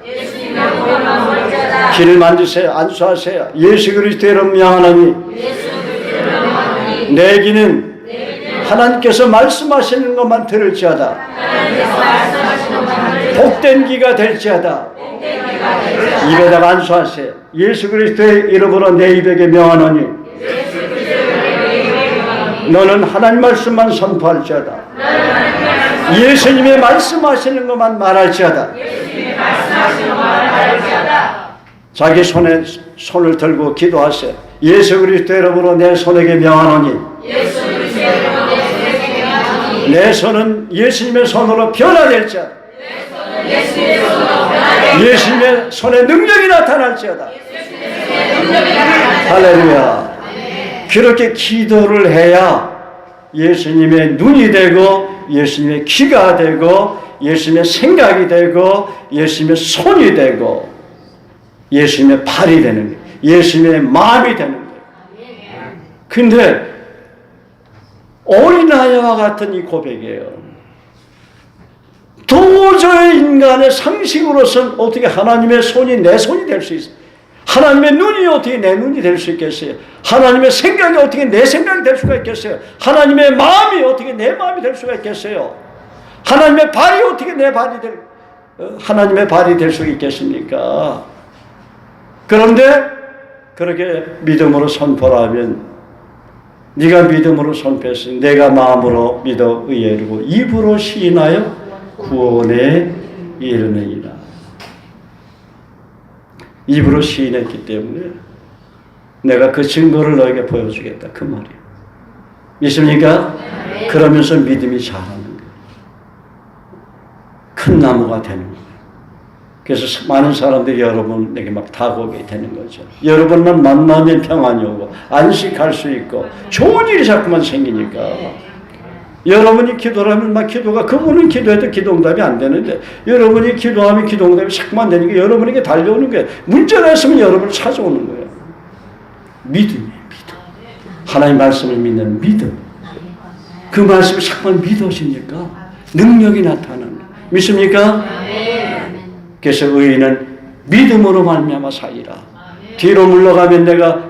귀를 만주세요. 안수하세요. 예수 그리스도를 명하노니 내 귀는 하나님께서 말씀하시는 것만 들을지어다. 복된 귀가 될지어다. 입에다가 안수하세요. 예수 그리스도의 이름으로 내 입에게 명하노니 너는 하나님 말씀만 선포할지어다. 예수님의 말씀하시는 것만 말할지어다. 자기 손에 손을 들고 기도하세요. 예수 그리스도의 이름으로 내 손에게 명하노니 내 손은 예수님의 손으로 변화될지어다. 예수님의 손에 능력이 나타날지어다. 할렐루야. 그렇게 기도를 해야 예수님의 눈이 되고 예수님의 귀가 되고 예수님의 생각이 되고 예수님의 손이 되고 예수님의 발이 되는 거예요. 예수님의 마음이 되는 거예요. 근데 어린아이와 같은 이 고백이에요. 도저히 인간의 상식으로서는 어떻게 하나님의 손이 내 손이 될 수 있어요? 하나님의 눈이 어떻게 내 눈이 될 수 있겠어요? 하나님의 생각이 어떻게 내 생각이 될 수가 있겠어요? 하나님의 마음이 어떻게 내 마음이 될 수가 있겠어요? 하나님의 발이 어떻게 내 발이 하나님의 발이 될 수 있겠습니까? 그런데 그렇게 믿음으로 선포하면 네가 믿음으로 선포했으니 내가 마음으로 믿어 의에 이르고 입으로 시인하여 구원에 이르느니라. 입으로 시인했기 때문에 내가 그 증거를 너에게 보여주겠다. 그 말이에요. 믿습니까? 그러면서 믿음이 자라는 거예요. 큰 나무가 되는 거예요. 그래서 많은 사람들이 여러분에게 막 다가오게 되는 거죠. 여러분만 만나면 평안이 오고 안식할 수 있고 좋은 일이 자꾸만 생기니까. 여러분이 기도를 하면 막 기도가 그분은 기도해도 기도응답이 안 되는데 여러분이 기도하면 기도응답이 자꾸만 되니까 여러분에게 달려오는 거예요. 문제가 있으면 여러분을 찾아오는 거예요. 믿음이에요. 믿음. 하나님 말씀을 믿는 믿음. 그 말씀을 자꾸만 믿어지니까 능력이 나타나는 거예요. 믿습니까? 그래서 의인은 믿음으로 말미암아 살리라. 뒤로 물러가면 내가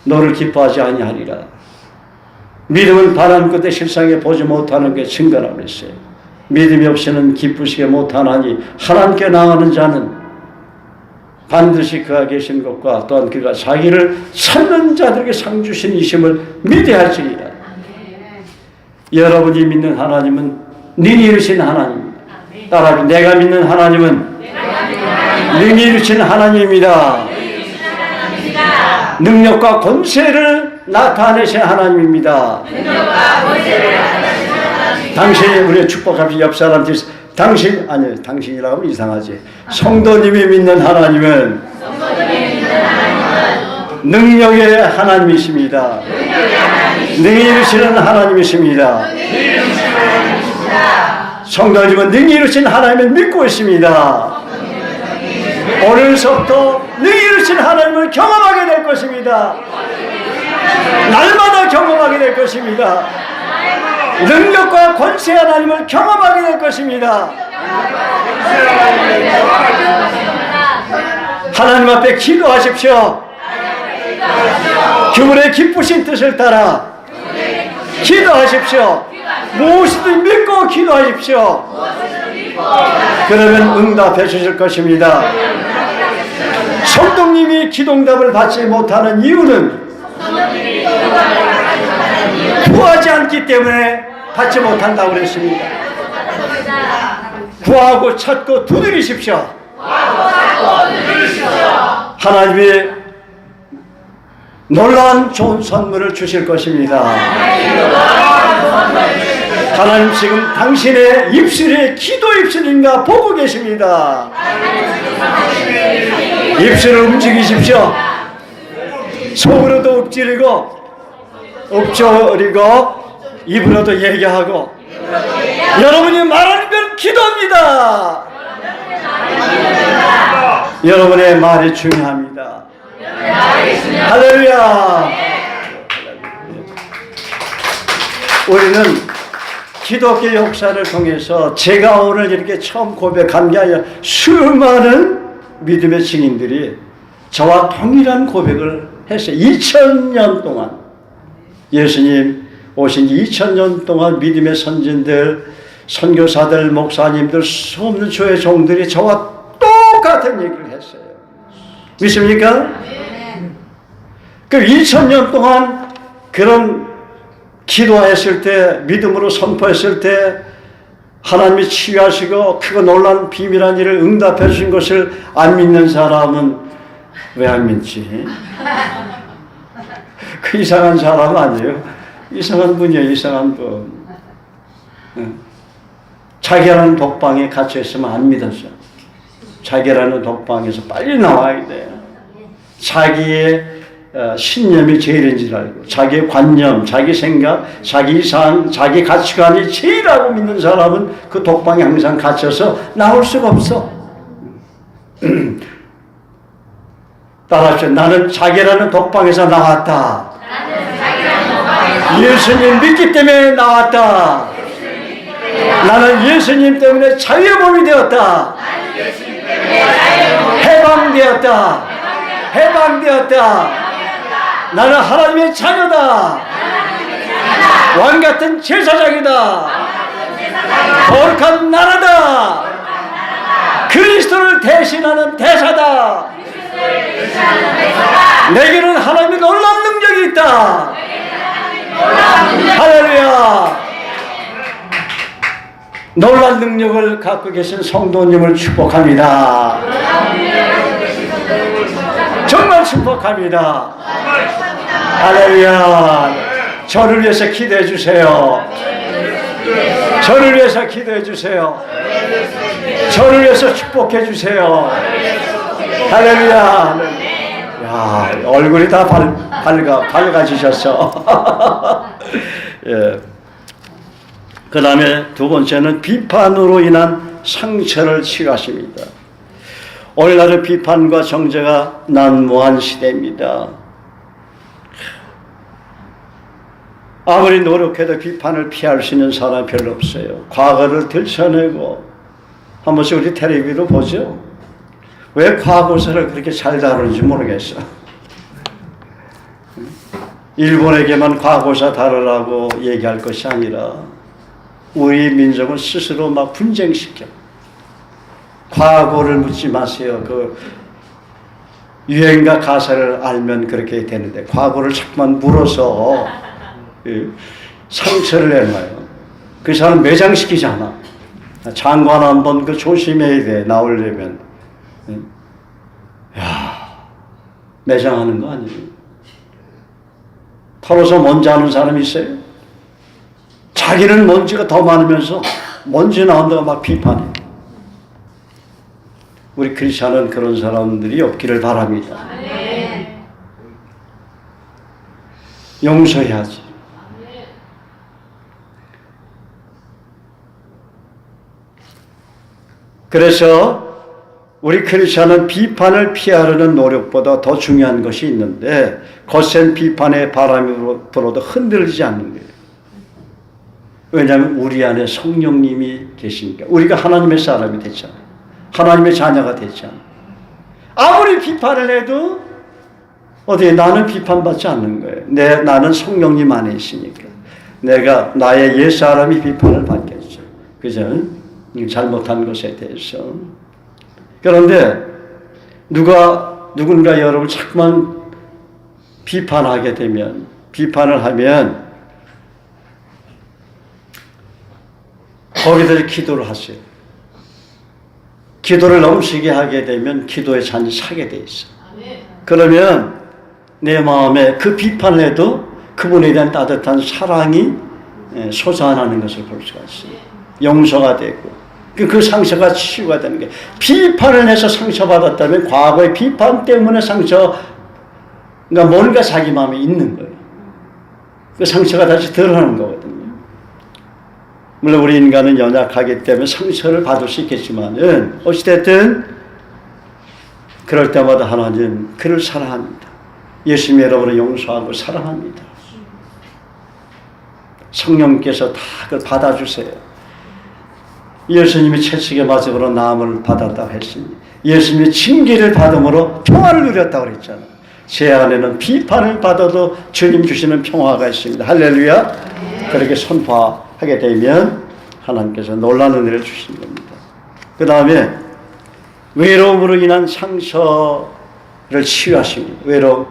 너를 기뻐하지 아니하리라. 믿음은 바람 끝에 실상에 보지 못하는 게 증거라고 했어요. 믿음이 없이는 기쁘시게 못하나니 하나님께 나가는 자는 반드시 그가 계신 것과 또한 그가 자기를 찾는 자들에게 상 주신 이심을 믿어야 할지니라. 여러분이 믿는 하나님은 능히 이루신 하나님입니다. 따라서 내가 믿는 하나님은 능히 이루신 하나님입니다. 능력과 권세를 나타내신 하나님입니다. 당신이 우리의 축복합시다. 옆 사람들 당신이라고 하면 이상하지. 성도님이 믿는 하나님은 능력의 하나님이십니다. 능히 이루시는 하나님이십니다. 성도님은 능히 이루신 하나님을 믿고 있습니다. 오늘서부터 능히 이루신 하나님을 경험하게 될 것입니다. 날마다 경험하게 될 것입니다. 능력과 권세 하나님을 경험하게 될 것입니다. 하나님 앞에 기도하십시오. 그분의 기쁘신 뜻을 따라 기도하십시오. 무엇이든 믿고 기도하십시오. 그러면 응답해 주실 것입니다. 성도님이 기도응답을 받지 못하는 이유는 구하지 않기 때문에 받지 못한다고 그랬습니다. 구하고 찾고 두드리십시오. 하나님이 놀라운 좋은 선물을 주실 것입니다. 하나님 지금 당신의 입술이 기도 입술인가 보고 계십니다. 입술을 움직이십시오. 속으로도 엎드리고 입으로도 얘기하고 여러분이 말하는 건 기도입니다. 여러분의 말이 중요합니다. 할렐루야. 우리는 기독교 역사를 통해서 제가 오늘 이렇게 처음 고백한 게 아니라 수많은 믿음의 증인들이 저와 동일한 고백을 했어요. 2000년 동안 예수님 오신 2000년 동안 믿음의 선진들, 선교사들, 목사님들, 수없는 주의 종들이 저와 똑같은 얘기를 했어요. 믿습니까? 그 2000년 동안 그런 기도했을 때, 믿음으로 선포했을 때 하나님이 치유하시고 크고 놀라운 비밀한 일을 응답해 주신 것을 안 믿는 사람은 왜 안 믿지? 그 이상한 사람 아니에요. 이상한 분이에요. 이상한 분. 자기라는 독방에 갇혀 있으면 안 믿었어. 자기라는 독방에서 빨리 나와야 돼요. 자기의 신념이 제일인 줄 알고 자기의 관념, 자기 생각, 자기 이상, 자기 가치관이 제일이라고 믿는 사람은 그 독방에 항상 갇혀서 나올 수가 없어. 따라합시다. 나는 자기라는 독방에서 나왔다. 예수님 믿기 때문에 나왔다. 나는 예수님 때문에 자유의 몸이 되었다. 해방되었다. 해방되었다. 나는 하나님의 자녀다. 왕같은 제사장이다. 거룩한 나라다. 그리스도를 대신하는 대사다. 내게는 하나님의 놀라운 능력이 있다. 할렐루야. 놀라운 능력을 갖고 계신 성도님을 축복합니다. 정말 축복합니다. 할렐루야. 저를 위해서 기도해 주세요. 저를 위해서 기도해 주세요. 저를 위해서 축복해 주세요. 할렐루야. 야, 얼굴이 다 밝아지셨어. 예. 그 다음에 두 번째는 비판으로 인한 상처를 치유하십니다. 오늘날은 비판과 정죄가 난무한 시대입니다. 아무리 노력해도 비판을 피할 수 있는 사람이 별로 없어요. 과거를 들춰내고 한 번씩 우리 텔레비로 보죠. 왜 과거사를 그렇게 잘 다루는지 모르겠어. 일본에게만 과거사 다루라고 얘기할 것이 아니라 우리 민족은 스스로 막 분쟁시켜. 과거를 묻지 마세요. 그 유행가 가사를 알면 그렇게 되는데 과거를 자꾸만 물어서 상처를 내놔요. 그 사람 매장시키잖아. 장관 한번 그 조심해야 돼. 나오려면. 야, 매장하는 거 아니에요. 털어서 먼지 하는 사람이 있어요? 자기는 먼지가 더 많으면서 먼지 나온다고 막 비판해. 우리 크리스찬은 그런 사람들이 없기를 바랍니다. 용서해야지. 그래서 우리 크리스찬은 비판을 피하려는 노력보다 더 중요한 것이 있는데 거센 비판의 바람이 불어도 흔들리지 않는 거예요. 왜냐하면 우리 안에 성령님이 계시니까. 우리가 하나님의 사람이 됐잖아요. 하나님의 자녀가 됐잖아요. 아무리 비판을 해도 어디 나는 비판받지 않는 거예요. 나는 성령님 안에 있으니까. 나의 옛사람이 비판을 받겠죠. 그죠? 잘못한 것에 대해서. 그런데 누군가 여러분을 자꾸만 비판을 하면 거기다 기도를 하세요. 기도를 넘치게 하게 되면 기도의 잔이 차게 돼 있어. 그러면 내 마음에 그 비판을 해도 그분에 대한 따뜻한 사랑이 솟아나는 것을 볼 수가 있어요. 용서가 되고 그 상처가 치유가 되는 거예요. 비판을 해서 상처받았다면 과거의 비판 때문에 그러니까 뭔가 자기 마음에 있는 거예요. 그 상처가 다시 드러나는 거거든요. 물론 우리 인간은 연약하기 때문에 상처를 받을 수 있겠지만은 어찌됐든 그럴 때마다 하나님 그를 사랑합니다. 예수님 여러분을 용서하고 사랑합니다. 성령께서 다 그걸 받아주세요. 예수님이 채찍에 맞음으로 나음을 받았다고 했으니 예수님이 징계를 받음으로 평화를 누렸다고 그랬잖아요. 제 안에는 비판을 받아도 주님 주시는 평화가 있습니다. 할렐루야. 그렇게 선포하게 되면 하나님께서 놀라는 은혜를 주시는 겁니다. 그 다음에 외로움으로 인한 상처를 치유하십니다.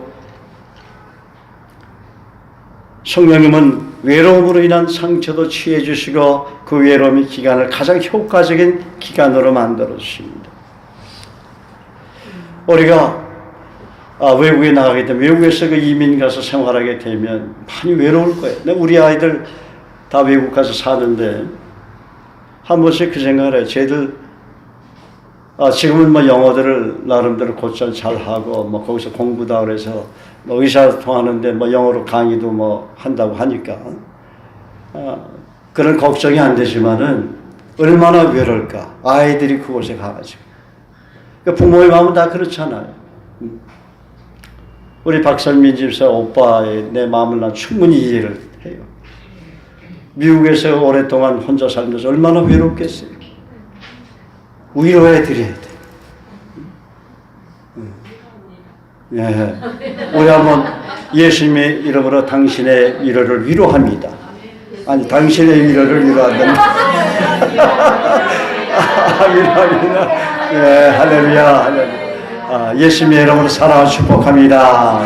성령님은 외로움으로 인한 상처도 치유해 주시고 그 외로움의 기간을 가장 효과적인 기간으로 만들어 주십니다. 우리가 외국에 나가게 되면 외국에서 그 이민 가서 생활하게 되면 많이 외로울 거예요. 우리 아이들 다 외국 가서 사는데 한 번씩 그 생각을 해요. 쟤들 지금은 뭐 영어들을 나름대로 곧잘 잘하고 뭐 거기서 공부다 그래서 뭐 의사 통하는데 뭐 영어로 강의도 뭐 한다고 하니까 그런 걱정이 안 되지만은 얼마나 외로울까 아이들이 그곳에 가가지고. 그러니까 부모의 마음은 다 그렇잖아요. 우리 박선민 집사 오빠의 내 마음을 난 충분히 이해를 해요. 미국에서 오랫동안 혼자 살면서 얼마나 외롭겠어요. 위로해 드려야 돼. 예. 우리 한번 예수님의 이름으로 당신의 위로를 위로합니다. 아니, 당신의 위로를 위로한다. 위로합니다. 예, 할렐루야, 할렐루야. 예수님의 이름으로 사랑을 축복합니다.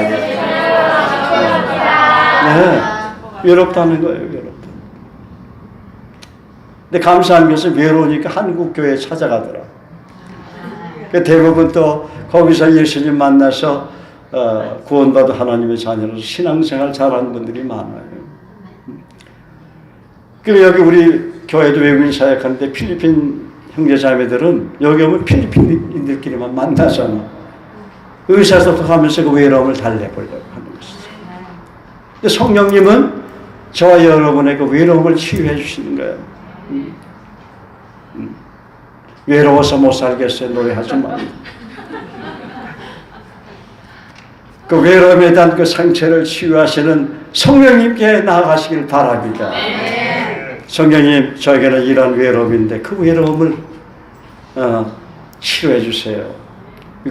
네, 외롭다는 거예요, 외롭다. 근데 감사한 것은 외로우니까 한국교회에 찾아가더라. 대부분 또 거기서 예수님 만나서 구원받은 하나님의 자녀로서 신앙생활 잘하는 분들이 많아요. 그리고 여기 우리 교회도 외국인 사역하는데 필리핀 형제자매들은 여기 오면 필리핀인들끼리만 만나잖아. 의사소통 하면서 그 외로움을 달래보려고 하는 것이죠. 근데 성령님은 저와 여러분의 그 외로움을 치유해 주시는 거예요. 외로워서 못 살겠어요. 노래하지 마. 그 외로움에 대한 그 상처를 치유하시는 성령님께 나아가시길 바랍니다. 성령님, 저에게는 이런 외로움인데 그 외로움을 치료해 주세요.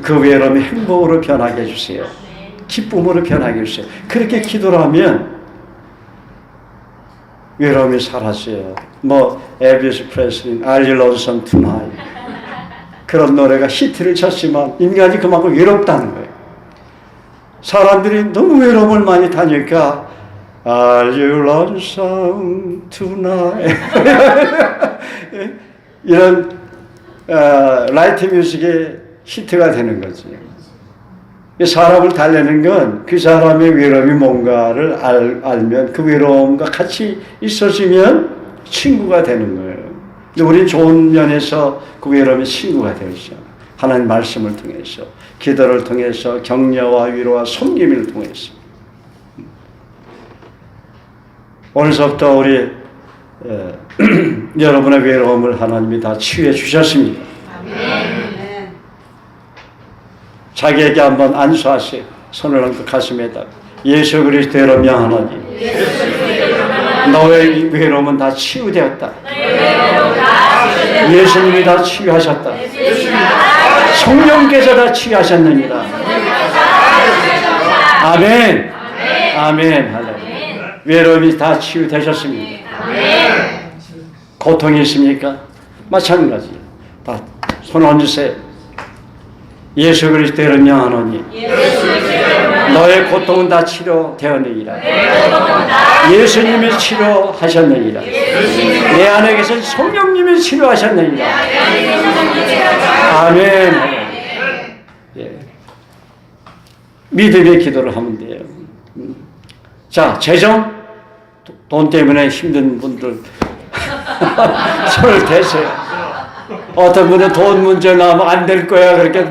그 외로움이 행복으로 변하게 해주세요. 기쁨으로 변하게 해주세요. 그렇게 기도를 하면 외로움이 사라져요. 엘비스 프레슬리, Are You Lonesome Tonight? 그런 노래가 히트를 쳤지만 인간이 그만큼 외롭다는 거예요. 사람들이 너무 외로움을 많이 타니까 Are You Lonesome Tonight? 이런 라이트 뮤직의 히트가 되는 거지. 사람을 달래는 건 그 사람의 외로움이 뭔가를 알면 그 외로움과 같이 있어지면 친구가 되는 거예요. 근데 우리는 좋은 면에서 그 외로움의 친구가 되죠. 하나님 말씀을 통해서, 기도를 통해서, 격려와 위로와 섬김을 통해서. 오늘서부터 우리 여러분의 외로움을 하나님이 다 치유해 주셨습니다. 아멘. 자기에게 한번 안수하세요. 손을 얹고 가슴에다. 예수 그리스도의 이름 명하노니 너의 외로움은 다 치유되었다. 예수님이 다 치유하셨다. 성령께서 다 치유하셨느니라. 아멘. 아멘. 할렐루야. 외로움이 다 치유되셨습니까? 고통이 있습니까? 마찬가지. 다 손 얹으세요. 예수 그리스도의 명하노니 너의 고통은 다 치료되었느니라. 예수님이 치료하셨느니라. 내 안에 계신 성령님이 치료하셨느니라. 아멘. 예. 믿음의 기도를 하면 돼요. 자, 재정, 돈 때문에 힘든 분들 손을 대세요. 어떤 분은 돈 문제 나면 안 될 거야 그렇게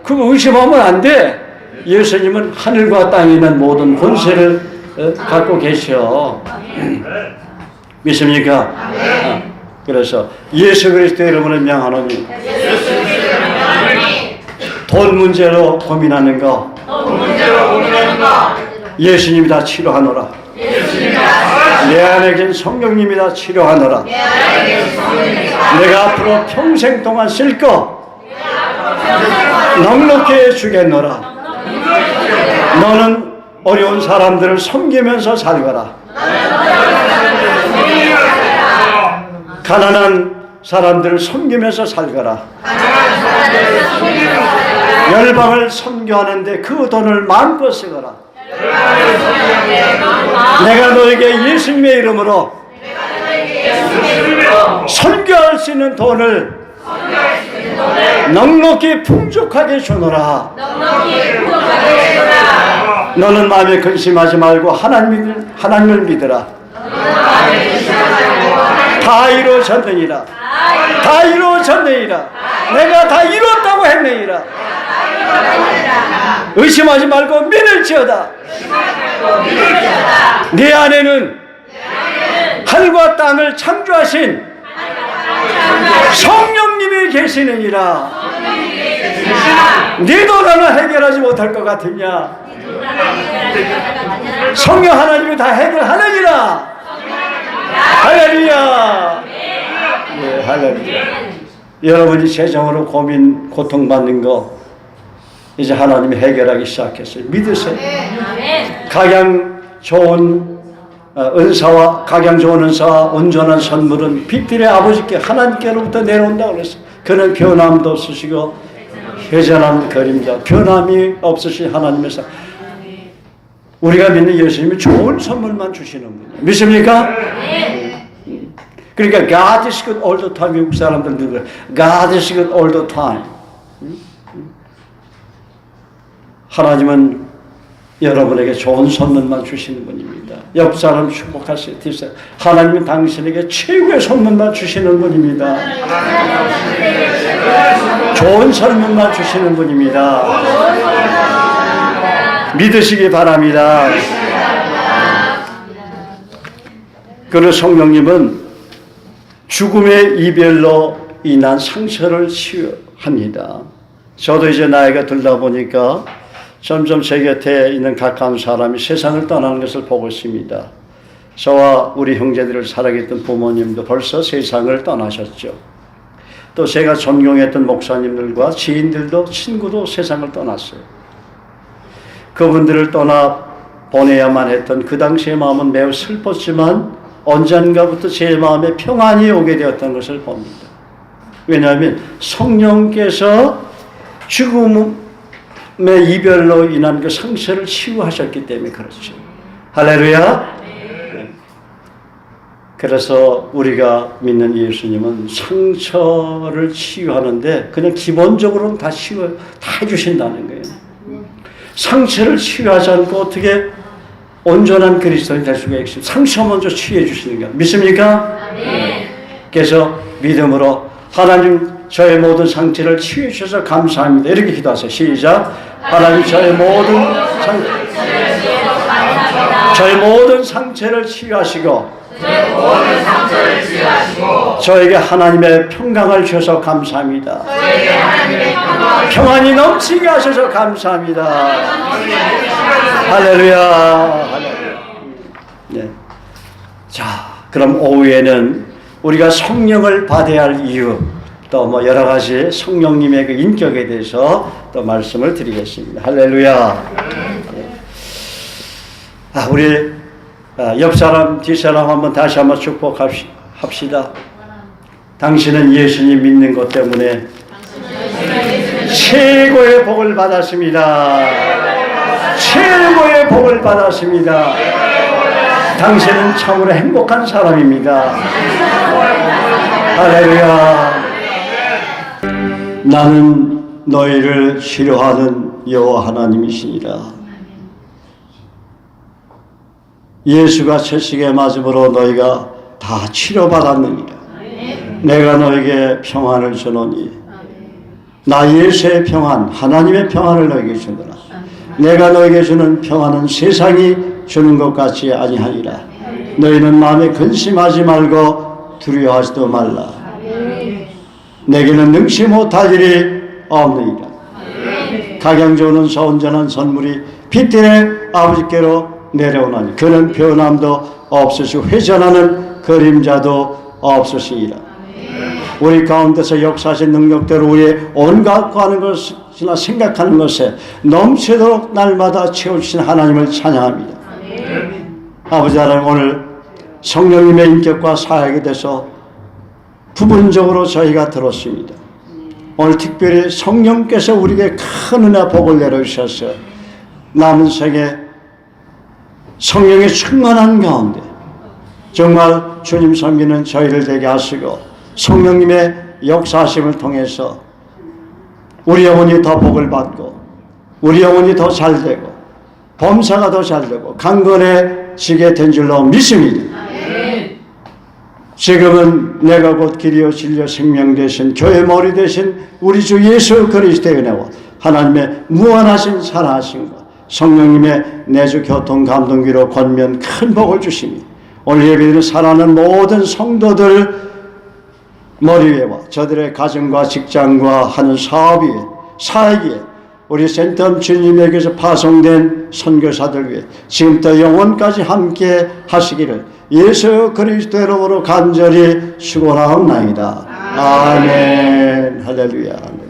그거 의심하면 안 돼. 예수님은 하늘과 땅에 있는 모든 권세를 갖고 계셔. 믿습니까? 그래서 예수 그리스도의 이름으로 명하노니 돈 문제로 고민하는 거 예수님이 다 치료하노라. 내 안에 계신 성령님이 다 치료하노라. 내가 앞으로 평생 동안 쓸 거 넉넉히 해주겠노라. 너는 어려운 사람들을 섬기면서 살거라. 가난한 사람들을 섬기면서 살거라. 열방을 선교하는데 그 돈을 마음껏 쓰거라. 내가 너에게 예수님의 이름으로 선교할 수 있는 돈을 넉넉히 풍족하게 주노라. 너는 마음에 근심하지 말고 하나님을 믿으라. 다 이루어졌느니라. 다 이루어졌느니라. 내가 다 이루었다고 했느니라. 의심하지 말고 믿을지어다. 네 안에는 하늘과 땅을 창조하신 성령님이 계시느니라. 네도 나는 해결하지 못할 것 같으냐? 성령 하나님이 다 해결하느니라. 할렐루야. 네, 할렐루야. 여러분이 재정으로 고민, 고통받는 거 이제 하나님이 해결하기 시작했어요. 믿으세요. 각양 좋은 은사와 각양 좋은 은사와 온전한 선물은 빛들의 아버지께 하나님께로부터 내려온다고 그랬어요. 그는 변함도 없으시고 회전함 거립니다. 변함이 없으신 하나님에서 우리가 믿는 예수님이 좋은 선물만 주시는 분이에요. 믿습니까? 그러니까 God is good all the time. 미국 사람들 누구예요? God is good all the time. 하나님은 여러분에게 좋은 선물만 주시는 분입니다. 옆 사람 축복하세요. 하나님은 당신에게 최고의 선물만 주시는 분입니다. 좋은 선물만 주시는 분입니다. 믿으시기 바랍니다. 그리고 성령님은 죽음의 이별로 인한 상처를 치유합니다. 저도 이제 나이가 들다 보니까 점점 제 곁에 있는 가까운 사람이 세상을 떠나는 것을 보고 있습니다. 저와 우리 형제들을 사랑했던 부모님도 벌써 세상을 떠나셨죠. 또 제가 존경했던 목사님들과 지인들도 친구도 세상을 떠났어요. 그분들을 떠나 보내야만 했던 그 당시의 마음은 매우 슬펐지만 언젠가부터 제 마음에 평안이 오게 되었던 것을 봅니다. 왜냐하면 성령께서 죽음의 이별로 인한 그 상처를 치유하셨기 때문에 그렇죠. 할렐루야. 네. 그래서 우리가 믿는 예수님은 상처를 치유하는데 그냥 기본적으로는 다 해주신다는 거예요. 상처를 치유하지 않고 어떻게 온전한 그리스도인이 될 수가 있습니까? 상처 먼저 치유해 주시는 거예요. 믿습니까? 네. 그래서 믿음으로 하나님 저의 모든 상처를 치유해 주셔서 감사합니다. 이렇게 기도하세요. 시작. 하나님 저의 모든 상처를 치유하시고 저에게 하나님의 평강을 주셔서 감사합니다. 평안이 넘치게 하셔서 감사합니다. 할렐루야. 네. 자, 그럼 오후에는 우리가 성령을 받아야 할 이유, 또 뭐 여러 가지 성령님의 그 인격에 대해서 또 말씀을 드리겠습니다. 할렐루야. 네. 우리 옆 사람, 뒷 사람 한번 다시 한번 축복합시다. 당신은 예수님 믿는 것 때문에 최고의 복을 받았습니다. 최고의 복을 받았습니다. 당신은 참으로 행복한 사람입니다. 할렐루야. 나는 너희를 치료하는 여호와 하나님이시니라. 예수가 채찍에 맞음으로 너희가 다 치료받았느니라. 내가 너에게 평안을 주노니 나 예수의 평안, 하나님의 평안을 너에게 주노라. 내가 너에게 주는 평안은 세상이 주는 것 같지 아니하니라. 너희는 마음에 근심하지 말고 두려워하지도 말라. 내게는 능치 못할 일이 없느니라. 가경 좋은 온전한 선물이 빛들의 아버지께로 내려오나니 그는 변함도 없으시고 회전하는 그림자도 없으시니라. 우리 가운데서 역사하신 능력대로 우리의 온갖 하는 것이나 생각하는 것에 넘치도록 날마다 채우신 하나님을 찬양합니다. 아버지 하나님, 오늘 성령님의 인격과 사역에 대해서 부분적으로 저희가 들었습니다. 오늘 특별히 성령께서 우리에게 큰 은혜 복을 내려주셔서 남은 생에 성령의 충만한 가운데 정말 주님 섬기는 저희를 되게 하시고 성령님의 역사하심을 통해서 우리 영혼이 더 복을 받고 우리 영혼이 더 잘되고 범사가 더 잘되고 강건해지게 된 줄로 믿습니다. 지금은 내가 곧 길이요 진리요 생명 되신 교회 머리 되신 우리 주 예수 그리스도의 은혜와 하나님의 무한하신 사랑하심과 성령님의 내주 교통 감동기로 권면 큰 복을 주시니 오늘 예배드리는 사랑하는 모든 성도들 머리 위에와 저들의 가정과 직장과 하는 사업 위에 사역 위에 우리 센텀 주님에게서 파송된 선교사들 위해 지금부터 영원까지 함께 하시기를 예수 그리스도의 이름으로 간절히 축원하옵나이다. 아멘. 할렐루야.